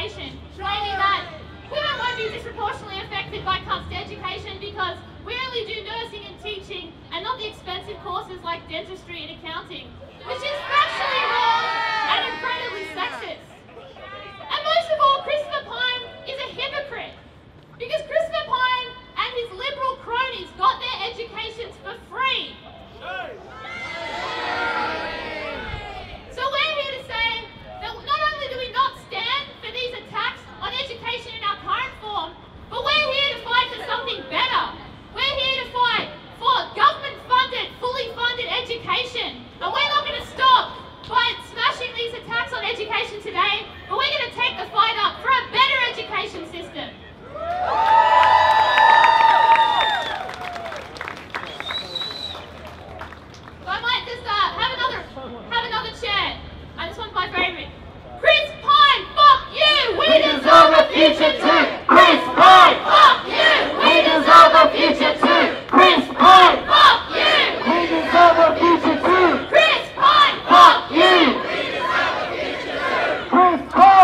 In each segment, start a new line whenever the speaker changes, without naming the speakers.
education, claiming that women won't be disproportionately affected by cuts to education because we only do nursing and teaching and not the expensive courses like dentistry and accounting, which is factually wrong and incredibly sexist. And most of all, Christopher Pyne is a hypocrite, because Christopher Pyne and his liberal cronies got their educations for free. So we're here to say that not only do we not stand for these attacks on education in our current form, but we're here to fight for something better. We're here to fight for government-funded, fully funded education. And we're not going to stop by smashing these attacks on education today, but we're going to take the fight up for a better education system. So I might just have another chant. And this one's my favourite. Chris Pyne, fuck you! We deserve a future too! Chris Pyne, fuck you! We deserve a future too! Chris Pyne, fuck you! We deserve a future too! Chris Pyne, fuck you! We deserve a future too! Chris Pyne,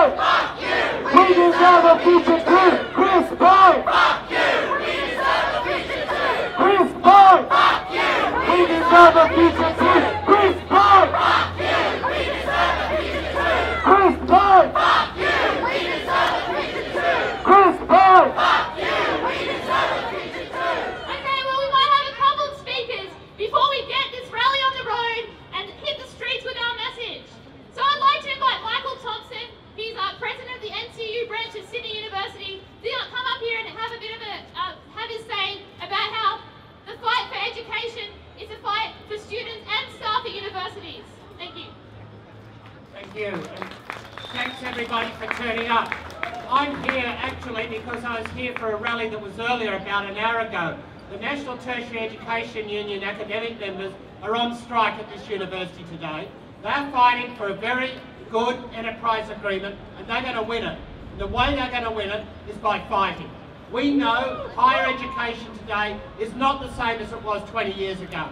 fuck you! We deserve a future too! Chris Pyne, fuck you! We deserve a future too! Chris Pyne, fuck you! We deserve a future too! Chris Pyne, fuck you! We deserve a future too! Chris Pyne, fuck you! We deserve a future too! Chris Pyne, fuck you! We deserve a future too! Okay, well we might have a couple of speakers before we get this rally on the road and hit the streets with our message. So I'd like to invite Michael Thompson. He's president of the NTU branch of Sydney University. To come up here and have a bit of have his say about how the fight for education is a fight for students and staff at universities. Thank you.
Thank you, and thanks everybody for turning up. I'm here actually because I was here for a rally that was earlier about an hour ago. The National Tertiary Education Union academic members are on strike at this university today. They're fighting for a very good enterprise agreement and they're going to win it. And the way they're going to win it is by fighting. We know higher education today is not the same as it was 20 years ago.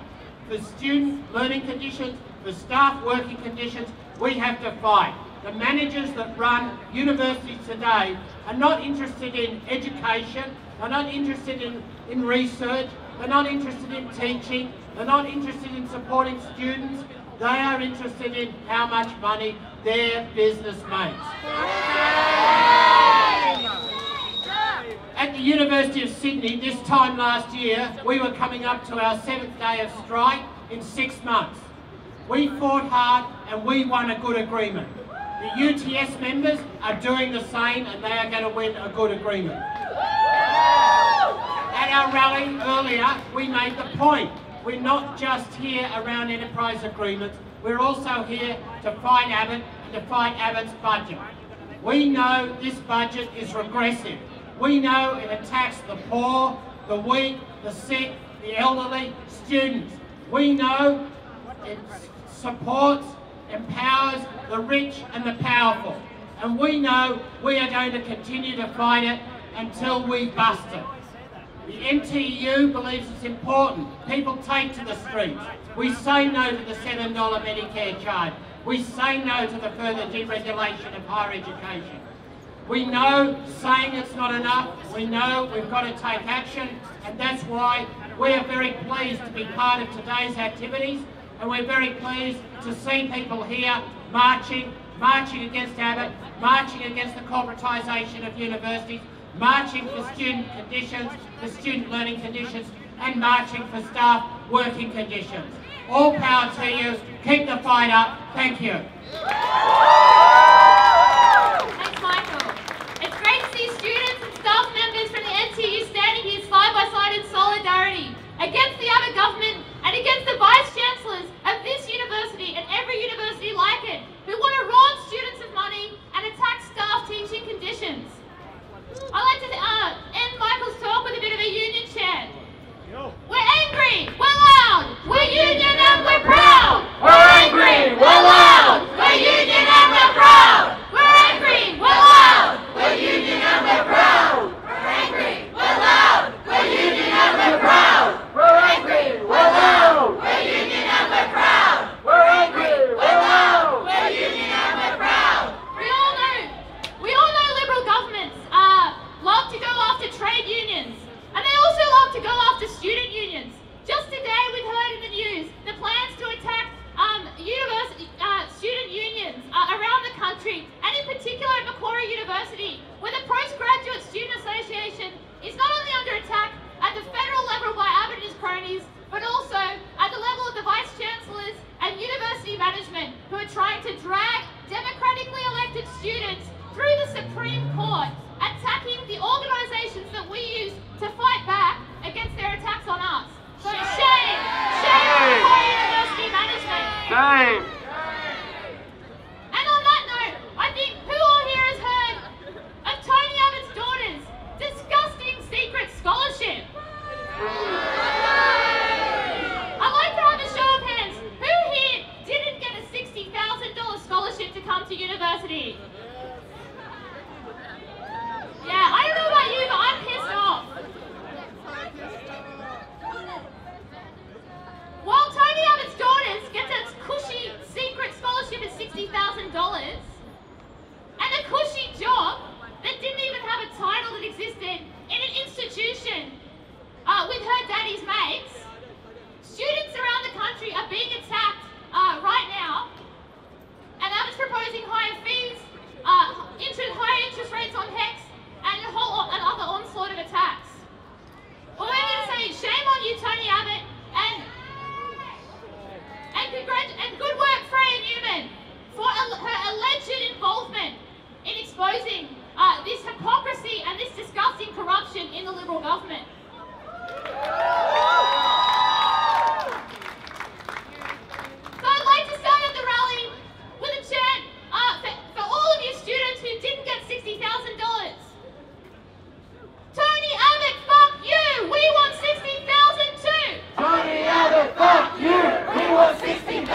For student learning conditions, for staff working conditions, we have to fight. The managers that run universities today are not interested in education, they're not interested in research, they're not interested in teaching, they're not interested in supporting students, they are interested in how much money their business makes. At the University of Sydney this time last year, we were coming up to our 7th day of strike in 6 months. We fought hard and we won a good agreement. The UTS members are doing the same and they are going to win a good agreement. At our rally earlier, we made the point. We're not just here around enterprise agreements, we're also here to fight Abbott and to fight Abbott's budget. We know this budget is regressive. We know it attacks the poor, the weak, the sick, the elderly, students. We know it supports, empowers the rich and the powerful. And we know we are going to continue to fight it until we bust it. The NTU believes it's important. People take to the streets. We say no to the $7 Medicare charge. We say no to the further deregulation of higher education. We know saying it's not enough. We know we've got to take action, and that's why we are very pleased to be part of today's activities, and we're very pleased to see people here marching against Abbott, marching against the corporatisation of universities, marching for student conditions, for student learning conditions, and marching for staff working conditions. All power to you. Keep the fight up. Thank you.
Thanks, Michael. It's great to see students and staff members from the NTU standing here side by side in solidarity against the Abbott government and against the vice-chancellors of this university and every university like it, who want to rob students of money and attack staff teaching conditions. I'd like to end Michael's talk with a bit of a union chant. We're angry, we're loud, we're union and we're proud. We're angry, we're loud, we're union and we're proud. government. So I'd like to start at the rally with a chant for all of you students who didn't get $60,000. Tony Abbott, fuck you! We want 60,000 too!
Tony Abbott, fuck you! We want 60,000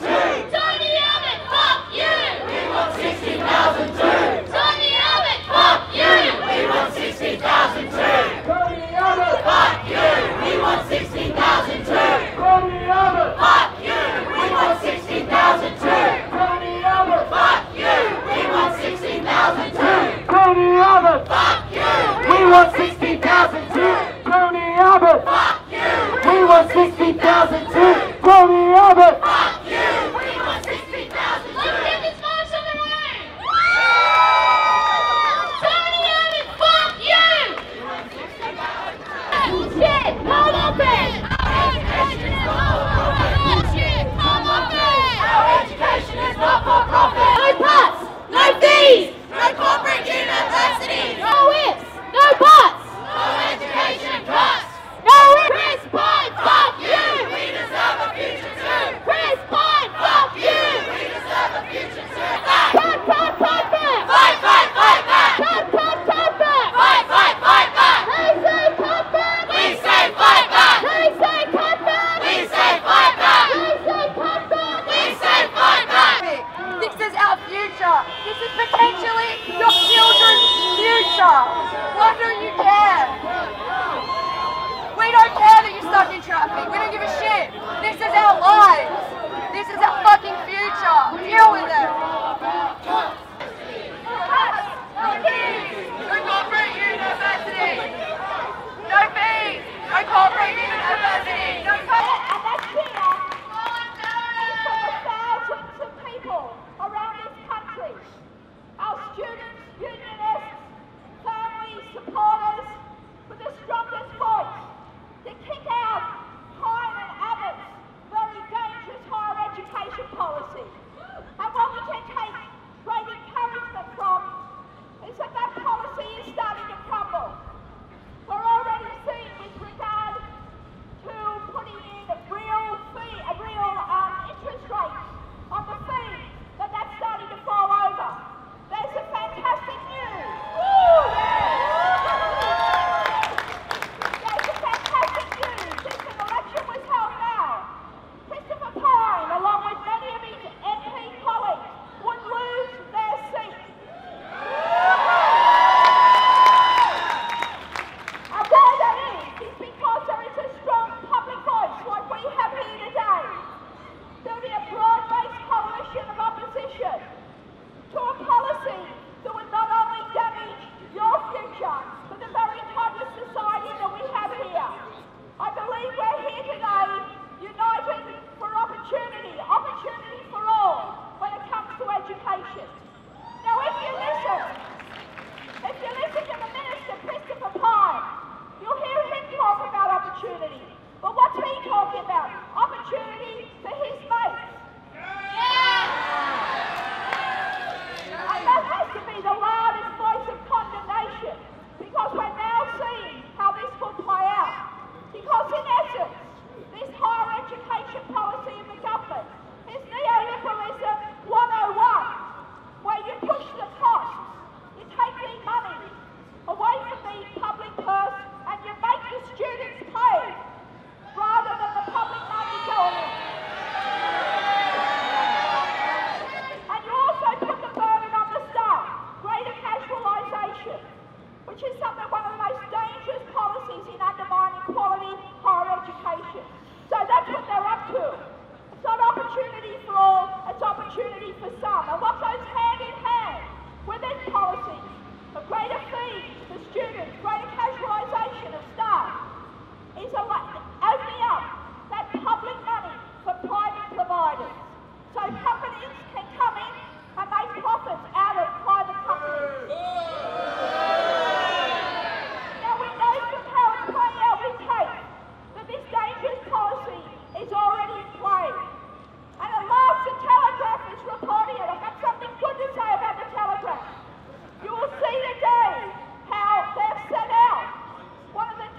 too!
Tony Abbott, fuck you!
We want 60,000 too!
Tony Abbott, fuck you!
We want 60,000 too!
Tony Abbott,
Fuck you! We want 60,000 too!
Tony Abbott,
Fuck you! We want 60,000 too!
Tony Abbott,
Fuck you! We want 60,000 too!
Tony Abbott,
Fuck you! We want 60,000 too!
Tony Abbott,
Fuck you!
we want 60,000 too. Tony Abbott,
Fuck you! We want 60,000
Let's
too!
get this march on the road! Tony Abbott, fuck you! Shit, come off it! Bullshit, come off it!
Our education is not for profit!
No cuts, no fees,
No corporate universities!
no whips, no butts,
No education cuts!
no Chris Pine, fuck you!
We deserve a future too!
Chris Pine, fuck you!
We deserve a future too!
Cut, cut, cut back!
Fight, fight, fight back!
Cut, cut, cut back!
Fight, fight, fight back!
They say cut back!
We say fight back!
They say cut back!
We say fight back!
They say cut back!
We say fight back!
This is our future. This is potentially your children's future. Why don't you care? We don't care that you're stuck in traffic. We don't give a shit. This is our lives. This is our fucking future. Deal with it. No fees. No corporate university. No fees. No corporate university. No corporate.
And that's here is for the thousands of people around this country. Our students, unionists, families, supporters, with the strongest voice to kick out Pine and Abbott's very dangerous higher education policy. And what we can take great encouragement from is that that policy is starting to crumble. We're already seeing with regard to putting in real interest rates on the fees, that's starting to fall over. There's some fantastic news. There's some fantastic news. Since an election was held now, Christopher Pine, along with many of his MP colleagues, would lose their seat. And why that is because there is a strong public voice like we have here today, building a broad-based coalition of opposition to a policy that would not only damage your future, but the very type of society that we have here. I believe we're here today united for opportunity for all when it comes to education. Now if you listen to the Minister, Christopher Pine, you'll hear him talk about opportunity. But what's he talking about? Opportunity for his mates. And that has to be the loudest voice of condemnation, because we're now seeing how this will play out. Because in essence, this higher education policy of the government is Neo-liberalism 101, where you push the costs, you take the money away from the public purse and you make the students pay rather than the public money going in. And you also put the burden on the staff, greater casualisation, which is one of the most dangerous policies in undermining quality higher education. So that's what they're up to. It's not opportunity for all, it's opportunity for some. And what goes hand in hand with this policy of greater fees for students, greater casualisation of staff, is opening up that public money for private providers. So companies can come in and make profits out of private companies. Now we know from how it's playing out with HECS that this dangerous policy is already in play. And at last the Telegraph is reporting it. I've got something good to say about the Telegraph. You will see today how they've set out one of the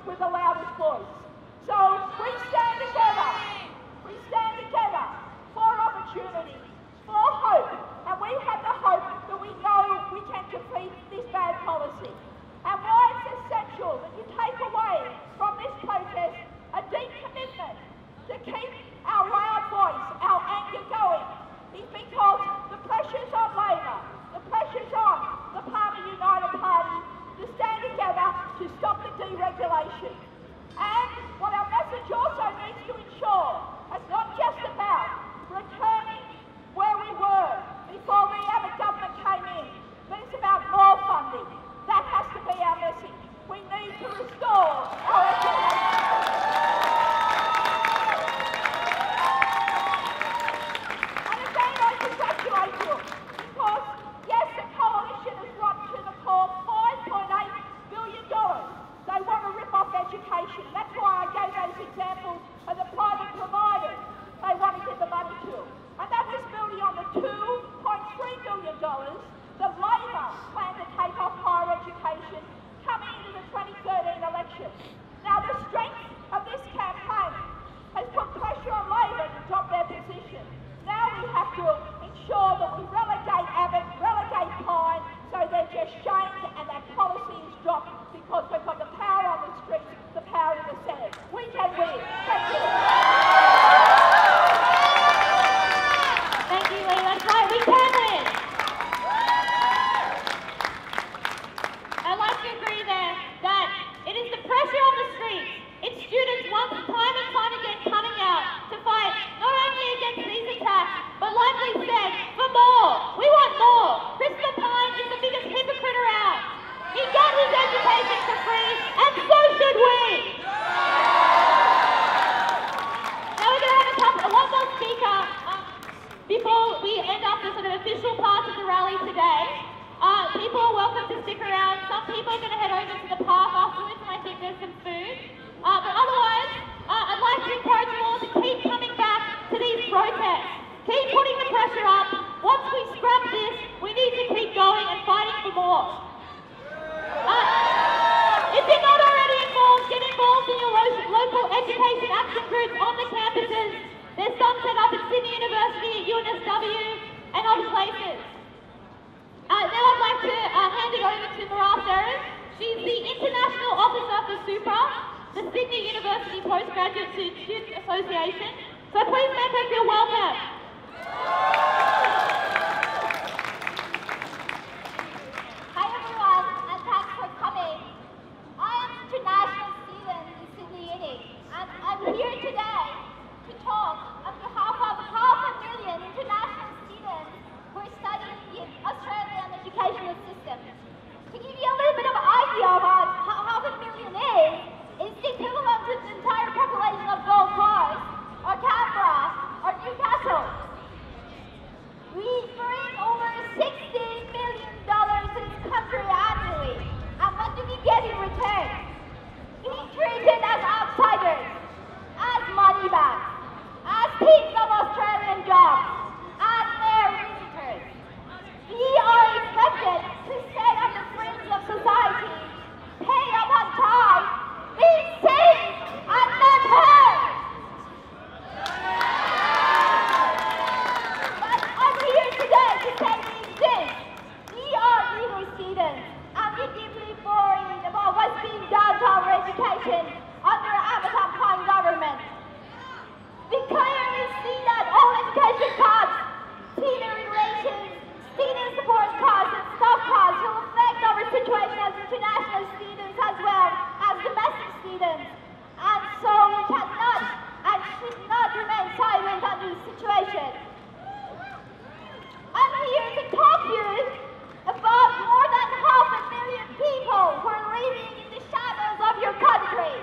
with the loudest voice. So we stand together. We stand together for opportunity, for hope, and we have the hope that we know we can defeat this bad policy. And why it's essential that you take away from this protest a deep commitment to keep our loud voice, our anger going, is because the pressure's on Labor, the pressure's on the Party United Party to stand together to stop the deregulation. And what our message also needs to ensure is not just about returning where we were before the Abbott government came in, but it's about more funding. That has to be our message. We need to restore our education. And again, I congratulate you, because yes, the coalition has run to the core $5.8 billion. They want to rip off education. That's why I gave those examples of the private providers they want to give the money to. And that was building on the $2.3 billion that Labor planned to take off higher education coming into the 2013 election. Now, the strength of this campaign has put pressure on Labor to drop their position. Now we have to ensure that we relegate Abbott, relegate Pine, so they're just shamed and that policy is dropped, because we've got the power on the street, the power in the Senate. We can win. Thank you.
Thank you, Lee. That's right, we can win. I'd like to agree there that it is the pressure on the streets. It's students once time and time again coming out to fight not only against these attacks, but like we said, for more. We want more. Christopher Pine is the biggest hypocrite around. He got his education for free, and so should we. Now we're going to have one more speaker before we end up the sort of official part of the rally today. People are welcome to stick around. Some people are going to head over to the park afterwards, and I think there's some food. But otherwise, I'd like to encourage you all to keep coming back to these protests. Keep putting the pressure up. Once we scrap this, we need to keep going and fighting for more. If you're not already involved, get involved in your local education action groups on the campuses. There's some set up at Sydney University, at UNSW, and other places. Now I'd like to hand it over to Mara Ferris. She's the International Officer for SUPRA, the Sydney University Postgraduate Student Association. So please make her feel welcome.
Hi everyone, and thanks for coming. I am an international student in Sydney Uni, and I'm here today to talk on behalf of 500,000 international students who are studying the Australian educational system. To give you a little bit of an idea of what 500,000 is, it's the equivalent to the entire population of Gold Coast, or Canberra, or Newcastle. We bring over $60 million to this country annually. And what do we get in return? Being treated as outsiders, as money bags, as pigs of Australian jobs, as their visitors. We are expected to stay on the fringe of society, pay up on time, be seen and not heard. But I'm here today to say we exist. We are legal students, and we're deeply worried about what's being done to our education under Abbott and Pine government. We clearly see that all education costs, senior relations, student support costs, and staff costs will affect our situation as international students as well as domestic students. And so we cannot and should not remain silent under this situation. I'm here to talk to you about more than 500,000 people who are living in the shadows of your country.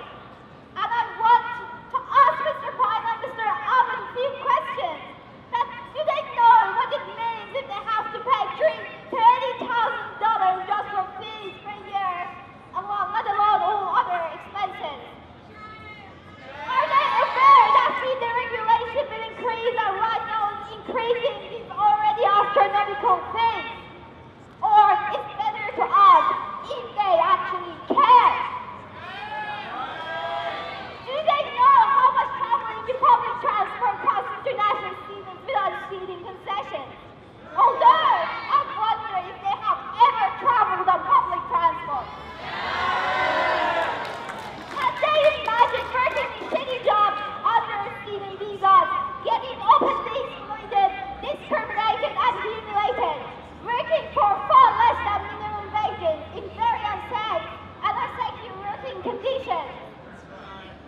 conditions.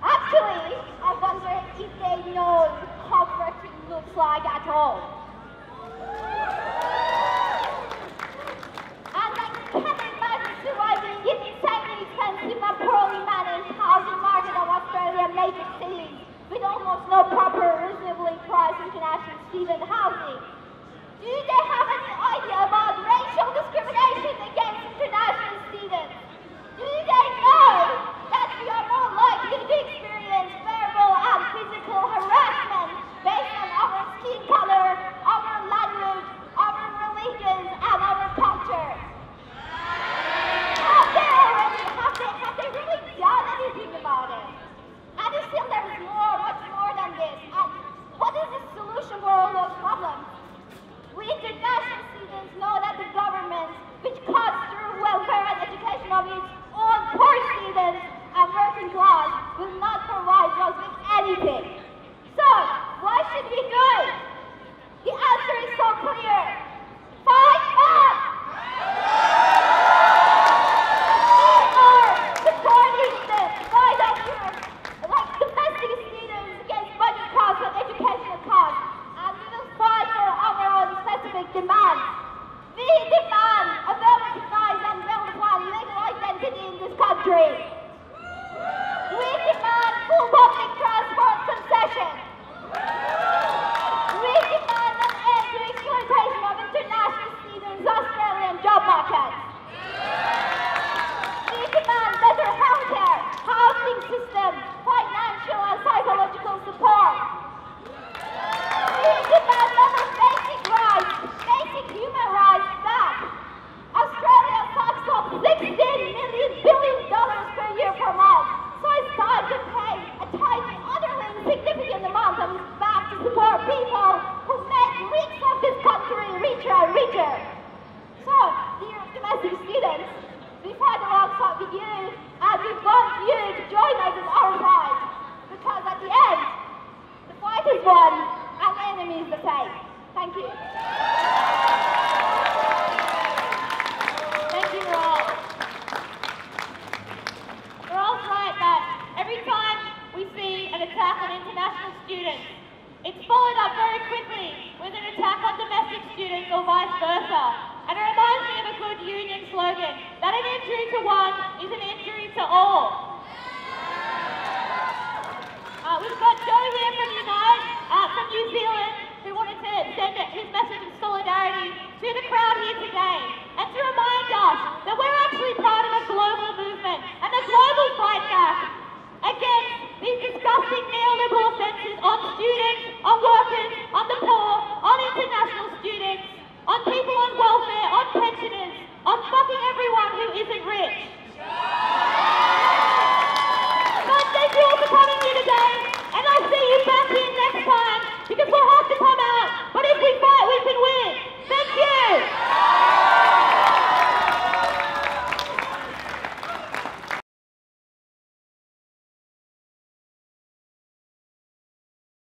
Actually, I wonder if they know how working looks like at all. And I can't imagine surviving in insanely expensive and poorly managed housing market of Australian major cities with almost no proper, reasonably priced international student housing. Do they have any idea about racial discrimination against international students? Do they know that we are more likely to experience verbal and physical harassment based on our skin color, our language, our religions, and our culture? Have they really done anything about it? And still there is much more than this. And what is the solution for all those problems? We international students know that the government, which cuts through welfare and education of its own poor students and working class, will not provide us with anything. So, what should we do? The answer is so clear. Fight back! We are supporting the fight of like domestic students against budget costs and educational costs, and we will fight for our own specific demands. We demand a well-recognized and well-defined legal identity in this country. We demand full public transport concession. We demand an end to exploitation of international students' Australian job markets. We demand better healthcare, housing system, financial and psychological support. We demand our basic rights, basic human rights back. Australia sucks up $16 billion per year from us, so it's time to pay a tiny, utterly insignificant amount of it back to support people who make rich of this country richer and richer. So, dear domestic students, we fight alongside with you, and we want you to join us in our fight, because at the end, the fight is won, and the enemy is the same. Thank you.
Thank you, Rob. We're all right that every time we see an attack on international students, it's followed up very quickly with an attack on domestic students or vice versa. And it reminds me of a good union slogan, that an injury to one is